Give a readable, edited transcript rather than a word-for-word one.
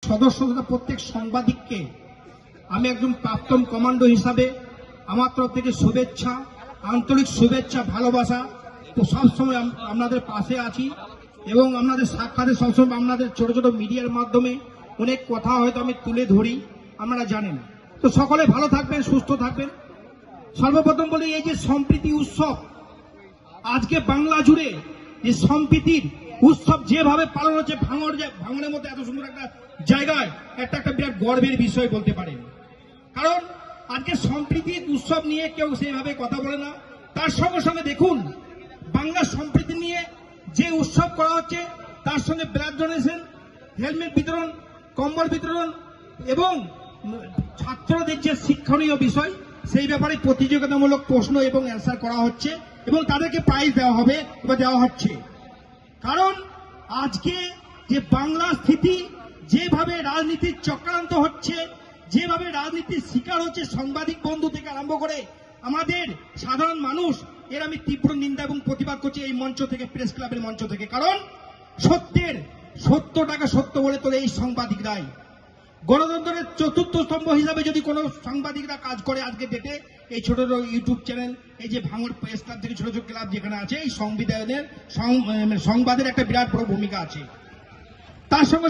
সদস্য তথা প্রত্যেক সাংবাদিককে আমি একজন প্রাক্তন কমান্ডো হিসাবে আমার তরফ থেকে শুভেচ্ছা, আন্তরিক শুভেচ্ছা, ভালোবাসা। তো সবসময় আপনাদের পাশে আছি এবং আপনাদের সাক্ষাতে সবসময় আপনাদের ছোট ছোট মিডিয়ার মাধ্যমে অনেক কথা হয়তো আমি তুলে ধরি, আপনারা জানেন। তো সকলে ভালো থাকবেন, সুস্থ থাকবেন। সর্বপ্রথম বলি, এই যে সম্প্রীতি উৎসব আজকে বাংলা জুড়ে যে সম্প্রীতির উৎসব যেভাবে পালন হচ্ছে, ভাঙনের মধ্যে এত সুন্দর একটা জায়গায় একটা বিরাট গর্বের বিষয় বলতে পারেন। কারণ আজকে সম্প্রীতির উৎসব নিয়ে কেউ সেইভাবে কথা বলে না। তার সঙ্গে সঙ্গে দেখুন, বাংলা সম্প্রীতি নিয়ে যে উৎসব করা হচ্ছে তার সঙ্গে ব্লাড ডোনেশন, হেলমেট বিতরণ, কম্বল বিতরণ এবং ছাত্রদের যে শিক্ষণীয় বিষয় সেই ব্যাপারে প্রতিযোগিতামূলক প্রশ্ন এবং অ্যান্সার করা হচ্ছে এবং তাদেরকে প্রাইজ দেওয়া হবে বা দেওয়া হচ্ছে। কারণ আজকে যে বাংলা স্থিতি যেভাবে রাজনীতির চক্রান্ত হচ্ছে, যেভাবে রাজনীতির শিকার হচ্ছে সাংবাদিক বন্ধু থেকে আরম্ভ করে আমাদের সাধারণ মানুষ, এর আমি তীব্র নিন্দা এবং প্রতিবাদ করছি এই মঞ্চ থেকে, প্রেস ক্লাবের মঞ্চ থেকে। কারণ সত্যটাকে সত্য বলে তোলে এই সাংবাদিকরাই। গণতন্ত্রের চতুর্থ স্তম্ভ হিসাবে যদি কোনো সাংবাদিকরা কাজ করে আজকে ডেটে, এই ছোট ছোট ইউটিউব চ্যানেল, এই যে ভাঙড় প্রেস ক্লাব থেকে ছোট ছোট ক্লাব যেখানে আছে, এই সংবিধানের সংবাদের একটা বিরাট বড় ভূমিকা আছে। তার সঙ্গে